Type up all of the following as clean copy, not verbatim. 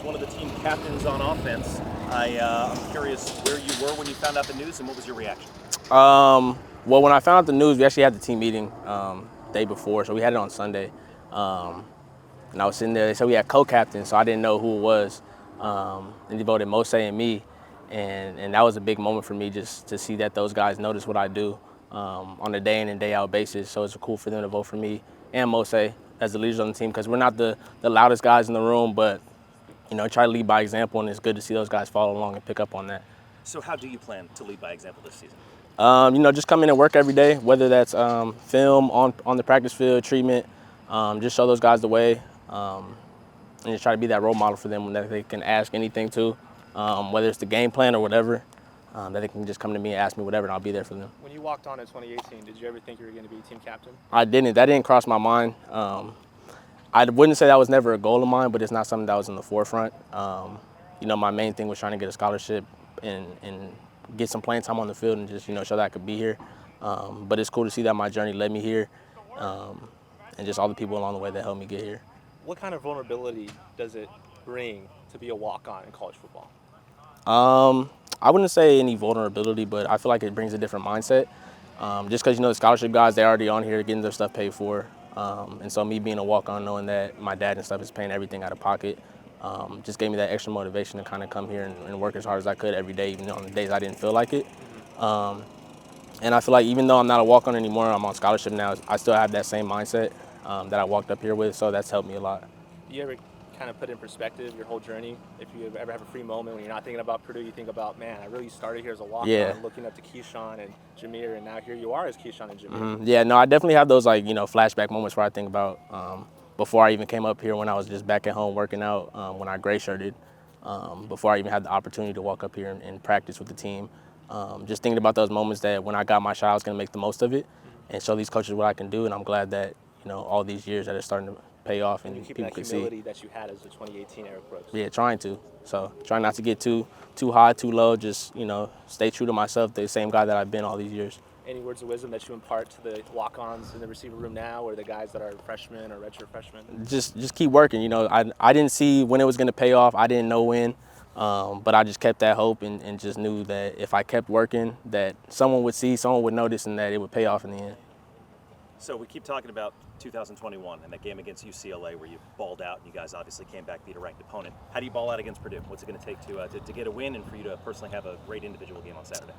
one of the team captains on offense. I'm curious where you were when you found out the news and what was your reaction? Well, when I found out the news, we actually had the team meeting day before, so we had it on Sunday. And I was sitting there. They said we had co-captain, so I didn't know who it was. And they voted Mose and me, and that was a big moment for me just to see that those guys notice what I do on a day in and day out basis. So it's cool for them to vote for me and Mose as the leaders on the team because we're not the loudest guys in the room, but try to lead by example, and it's good to see those guys follow along and pick up on that. So how do you plan to lead by example this season? Just come in and work every day, whether that's film on the practice field, treatment, just show those guys the way, and just try to be that role model for them that they can ask anything to, whether it's the game plan or whatever, that they can just come to me and ask me whatever, and I'll be there for them. When you walked on in 2018, did you ever think you were going to be team captain? I didn't. That didn't cross my mind. I wouldn't say that was never a goal of mine, but it's not something that was in the forefront. My main thing was trying to get a scholarship and get some playing time on the field and just, show that I could be here. But it's cool to see that my journey led me here and just all the people along the way that helped me get here. What kind of vulnerability does it bring to be a walk-on in college football? I wouldn't say any vulnerability, but I feel like it brings a different mindset. Just because, the scholarship guys, they're already on here getting their stuff paid for. And so me being a walk-on, knowing that my dad and stuff is paying everything out of pocket, just gave me that extra motivation to kind of come here and work as hard as I could every day, even on the days I didn't feel like it. And I feel like even though I'm not a walk-on anymore, I'm on scholarship now, I still have that same mindset that I walked up here with, so that's helped me a lot. Do you ever kind of put in perspective your whole journey? If you ever have a free moment when you're not thinking about Purdue, you think about, man, I really started here as a walk-on, looking up to Keyshawn and Jameer, and now here you are as Keyshawn and Jameer. Yeah, no, I definitely have those flashback moments where I think about before I even came up here, when I was just back at home working out, when I gray shirted, before I even had the opportunity to walk up here and practice with the team. Just thinking about those moments that when I got my shot, I was going to make the most of it and show these coaches what I can do. And I'm glad that all these years that it's starting to pay off and you keep people that can humility see. that you had as the 2018 Eric Brooks. Yeah, trying to. So trying not to get too high, too low. Just stay true to myself, the same guy that I've been all these years. Any words of wisdom that you impart to the walk-ons in the receiver room now, or the guys that are freshmen or redshirt freshmen? Just keep working. I didn't see when it was going to pay off. I didn't know when, but I just kept that hope and just knew that if I kept working, that someone would see, someone would notice, and that it would pay off in the end. So we keep talking about 2021 and that game against UCLA where you balled out and you guys obviously came back, beat a ranked opponent. How do you ball out against Purdue? What's it going to take to get a win and for you to personally have a great individual game on Saturday?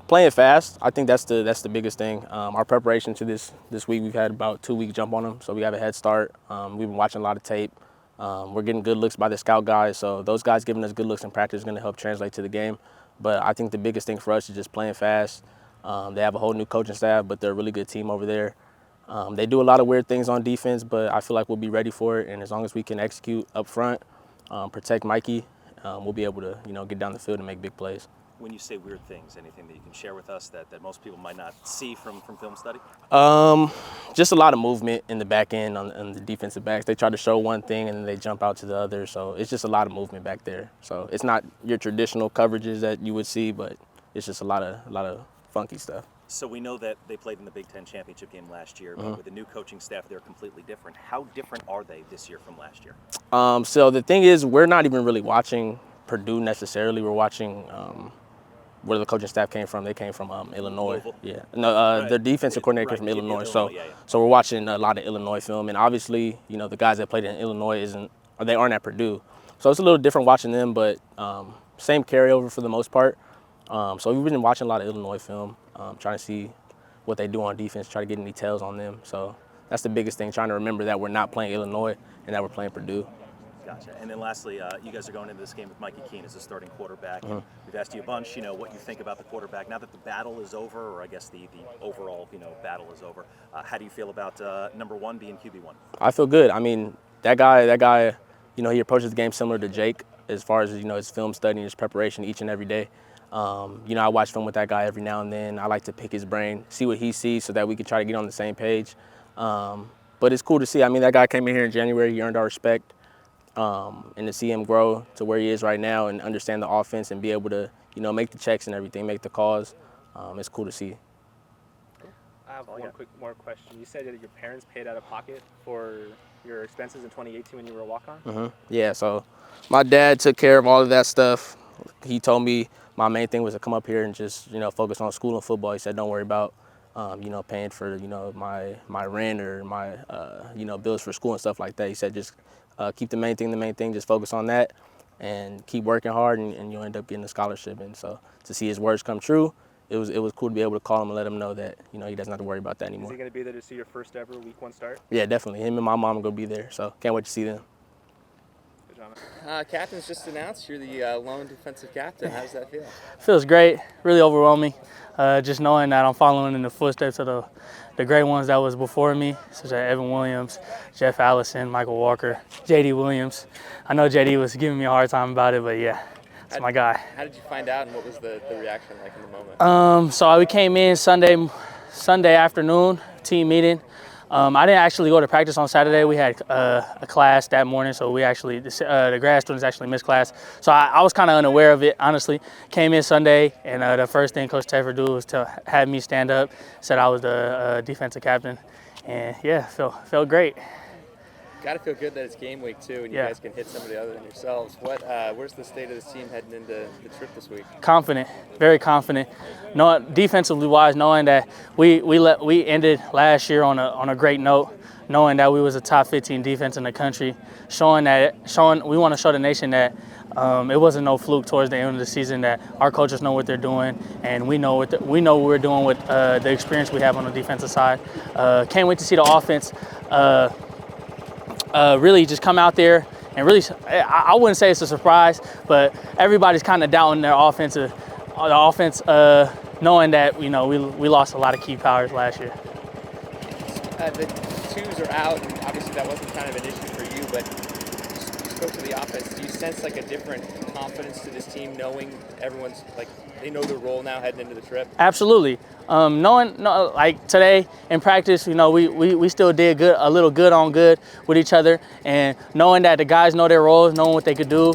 Playing fast. I think that's the biggest thing. Our preparation to this week, we've had about 2 weeks jump on them, so we have a head start. We've been watching a lot of tape. We're getting good looks by the scout guys, so those guys giving us good looks in practice is going to help translate to the game. But I think the biggest thing for us is just playing fast. They have a whole new coaching staff, but they're a really good team over there. They do a lot of weird things on defense, but I feel like we'll be ready for it. And as long as we can execute up front, protect Mikey, we'll be able to get down the field and make big plays. When you say weird things, anything that you can share with us that most people might not see from film study? Just a lot of movement in the back end on the defensive backs. They try to show one thing and then they jump out to the other. So it's just a lot of movement back there. So it's not your traditional coverages that you would see, but it's just a lot of funky stuff. So we know that they played in the Big Ten championship game last year, but with the new coaching staff, they're completely different. How different are they this year from last year? So the thing is, we're not even really watching Purdue necessarily. We're watching where the coaching staff came from. They came from Illinois. Louisville? Yeah. No, their defensive coordinator came from Illinois. So we're watching a lot of Illinois film, and obviously, the guys that played in Illinois aren't at Purdue. So it's a little different watching them, but same carryover for the most part. So we've been watching a lot of Illinois film, trying to see what they do on defense, try to get any tells on them. So that's the biggest thing, trying to remember that we're not playing Illinois and that we're playing Purdue. Gotcha. And then lastly, you guys are going into this game with Mikey Keene as the starting quarterback. We've asked you a bunch, what you think about the quarterback. Now that the battle is over, or I guess the overall, battle is over, how do you feel about number one being QB1? I feel good. I mean, that guy, he approaches the game similar to Jake as far as, his film study and his preparation each and every day. I watch film with that guy every now and then. I like to pick his brain, see what he sees so that we can try to get on the same page. But it's cool to see. I mean, that guy came in here in January. He earned our respect. And to see him grow to where he is right now and understand the offense and be able to, make the checks and everything, make the calls, it's cool to see. I have one quick more question. You said that your parents paid out of pocket for your expenses in 2018 when you were a walk-on? Yeah, so my dad took care of all of that stuff. He told me my main thing was to come up here and just, focus on school and football. He said, don't worry about, paying for, my rent or my, bills for school and stuff like that. He said, just keep the main thing, just focus on that and keep working hard and you'll end up getting a scholarship. And so to see his words come true, it was cool to be able to call him and let him know that, he doesn't have to worry about that anymore. Is he going to be there to see your first ever Week 1 start? Yeah, definitely. Him and my mom are going to be there, so can't wait to see them. Captain's just announced you're the lone defensive captain. How does that feel? Feels great, really overwhelming. Just knowing that I'm following in the footsteps of the great ones that was before me, such as Evan Williams, Jeff Allison, Michael Walker, J.D. Williams. I know J.D. was giving me a hard time about it, but yeah, that's my guy. How did you find out, and what was the reaction like in the moment? So we came in Sunday afternoon, team meeting. I didn't actually go to practice on Saturday. We had a class that morning, so we actually, the grad students actually missed class. So I was kind of unaware of it, honestly. Came in Sunday, and the first thing Coach Teffer did was to have me stand up, said I was the defensive captain, and yeah, felt great. Got to feel good that it's game week too, and you guys can hit somebody other than yourselves. Where's the state of this team heading into the trip this week? Confident, very confident. Defensively wise, knowing that we ended last year on a great note, knowing that we was a top 15 defense in the country, showing we want to show the nation that it wasn't no fluke towards the end of the season, that our coaches know what they're doing, and we know what we're doing with the experience we have on the defensive side. Can't wait to see the offense. Really just come out there and really, I wouldn't say it's a surprise, but everybody's kind of doubting their offense, knowing that, we lost a lot of key powers last year. The twos are out, and obviously that wasn't kind of an issue for you, but you spoke to the offense. Do you sense like a different confidence to this team, knowing everyone's they know their role now heading into the trip? Absolutely. Like today in practice, we still did good, a little good on good with each other, and knowing that the guys know their roles, knowing what they could do,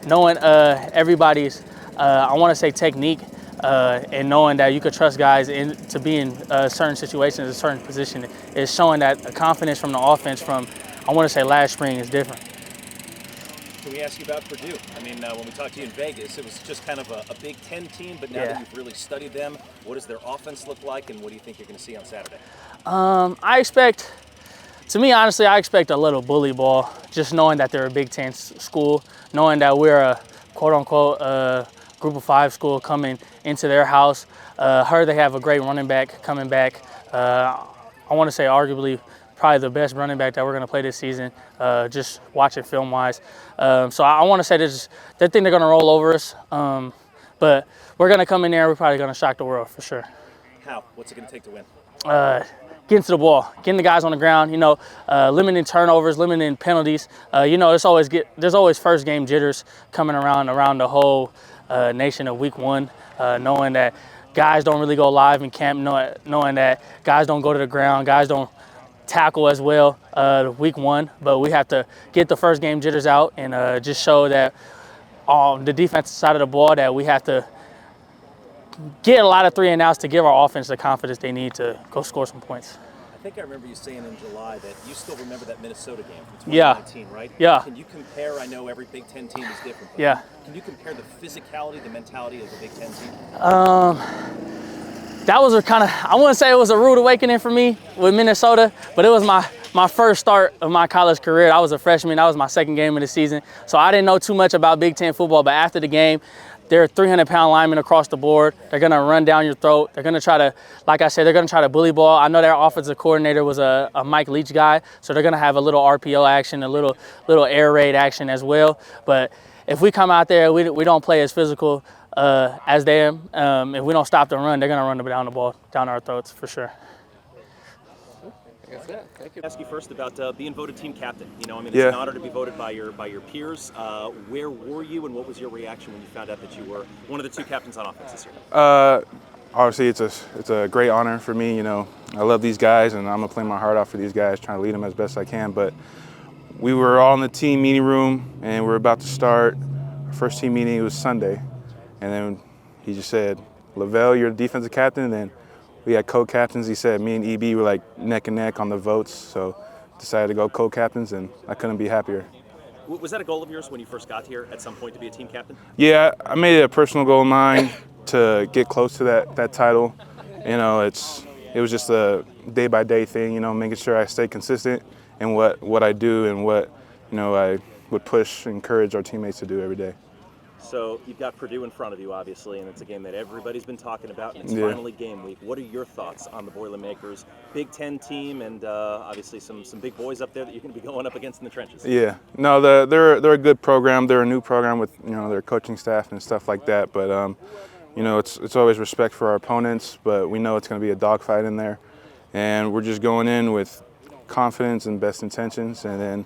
knowing everybody's, I want to say technique, and knowing that you could trust guys to be in certain situations, a certain position, is showing that the confidence from the offense from, I want to say, last spring is different. Can we ask you about Purdue? I mean, when we talked to you in Vegas, it was just kind of a Big Ten team, but now that you've really studied them, what does their offense look like, and what do you think you're going to see on Saturday? I expect a little bully ball, just knowing that they're a Big Ten school, knowing that we're a quote-unquote Group of 5 school coming into their house. Heard they have a great running back coming back. I want to say arguably probably the best running back that we're going to play this season, just watching film-wise. So I want to say they think they're going to roll over us, but we're going to come in there, we're probably going to shock the world for sure. How? What's it going to take to win? Getting to the ball, getting the guys on the ground, limiting turnovers, limiting penalties. There's always first game jitters coming around the whole nation of week 1, knowing that guys don't really go live in camp, knowing that guys don't go to the ground, guys don't tackle as well week 1, but we have to get the first game jitters out and just show that on the defensive side of the ball that we have to get a lot of 3-and-outs to give our offense the confidence they need to go score some points. I think I remember you saying in July that you still remember that Minnesota game from 2019, right? Yeah. Can you compare, I know every Big Ten team is different, but can you compare the physicality, the mentality of the Big Ten team? That was I wouldn't say it was a rude awakening for me with Minnesota, but it was my first start of my college career. I was a freshman. That was my second game of the season. So I didn't know too much about Big Ten football, but after the game, they're 300-pound linemen across the board. They're going to run down your throat. They're going to try to, like I said, they're going to try to bully ball. I know their offensive coordinator was a Mike Leach guy, so they're going to have a little RPO action, a little air raid action as well. But if we come out there, we don't play as physical as them. If we don't stop the run, they're going to run down the ball down our throats for sure. That's it. Thank you. Ask you first about being voted team captain. It's an honor to be voted by your peers. Where were you, and what was your reaction when you found out that you were one of the 2 captains on offense this year? Obviously, it's a great honor for me. I love these guys, and I'm gonna play my heart out for these guys, trying to lead them as best I can. But we were all in the team meeting room, and we're about to start. Our first team meeting, it was Sunday, and then he just said, "Lavelle, you're the defensive captain." And then we had co-captains. He said me and EB were like neck and neck on the votes. So decided to go co-captains, and I couldn't be happier. Was that a goal of yours when you first got here at some point to be a team captain? Yeah, I made it a personal goal of mine to get close to that title. You know, it was just a day-by-day thing, you know, making sure I stay consistent in what I do and what, you know, I would push and encourage our teammates to do every day. So you've got Purdue in front of you, obviously, and it's a game that everybody's been talking about, and it's Yeah. finally game week. What are your thoughts on the Boilermakers Big Ten team, and obviously some big boys up there that you're going to be going up against in the trenches? Yeah, no, they're a good program. They're a new program with, you know, their coaching staff and stuff like that. But you know, it's always respect for our opponents, but we know it's going to be a dogfight in there, and we're just going in with confidence and best intentions, and then,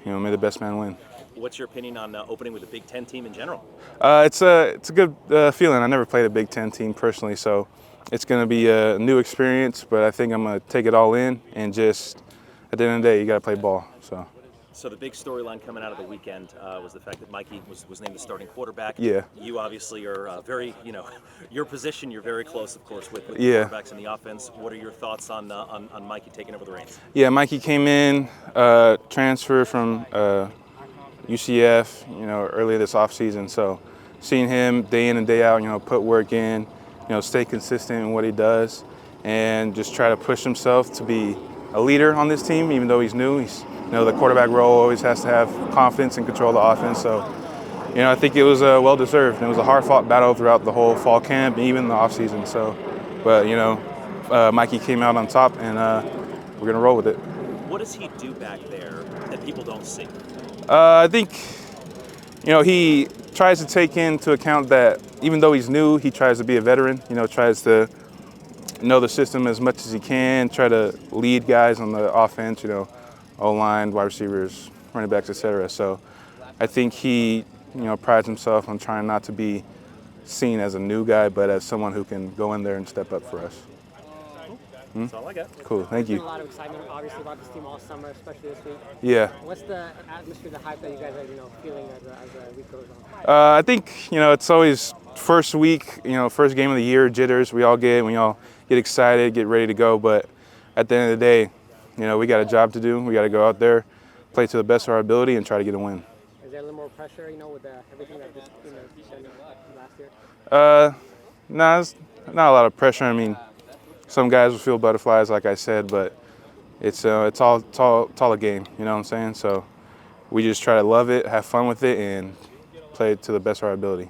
you know, may the best man win. What's your opinion on opening with a Big Ten team in general? It's a good feeling. I never played a Big Ten team personally, so it's going to be a new experience. But I think I'm going to take it all in, and just at the end of the day, you got to play ball. So the big storyline coming out of the weekend was the fact that Mikey was named the starting quarterback. Yeah. You obviously are very, you know, your position. You're very close, of course, with the Yeah. quarterbacks in the offense. What are your thoughts on Mikey taking over the reins? Yeah, Mikey came in, transfer from UCF, you know, earlier this offseason. So seeing him day in and day out, you know, put work in, you know, stay consistent in what he does, and just try to push himself to be a leader on this team, even though he's new. You know, the quarterback role always has to have confidence and control the offense. So, you know, I think it was well-deserved. And it was a hard-fought battle throughout the whole fall camp and even the offseason. So, but, you know, Mikey came out on top, and we're going to roll with it. What does he do back there that people don't see? I think, you know, he tries to take into account that even though he's new, he tries to be a veteran, you know, tries to know the system as much as he can, try to lead guys on the offense, you know, O-line, wide receivers, running backs, etc. So I think he, you know, prides himself on trying not to be seen as a new guy, but as someone who can go in there and step up for us. That's all I got. Cool, thank There's been a you. lot of excitement, obviously, about this team all summer, especially this week. Yeah. What's the atmosphere, the hype that you guys are, you know, feeling as the week goes on? I think, you know, it's always first week, you know, first game of the year, jitters. We all get excited, get ready to go. But at the end of the day, you know, we got a job to do. We got to go out there, play to the best of our ability, and try to get a win. Is there a little more pressure, you know, with everything that just, you know, you said last year? No, it's not a lot of pressure. I mean, some guys will feel butterflies, like I said, but it's all a game. You know what I'm saying? So we just try to love it, have fun with it, and play it to the best of our ability.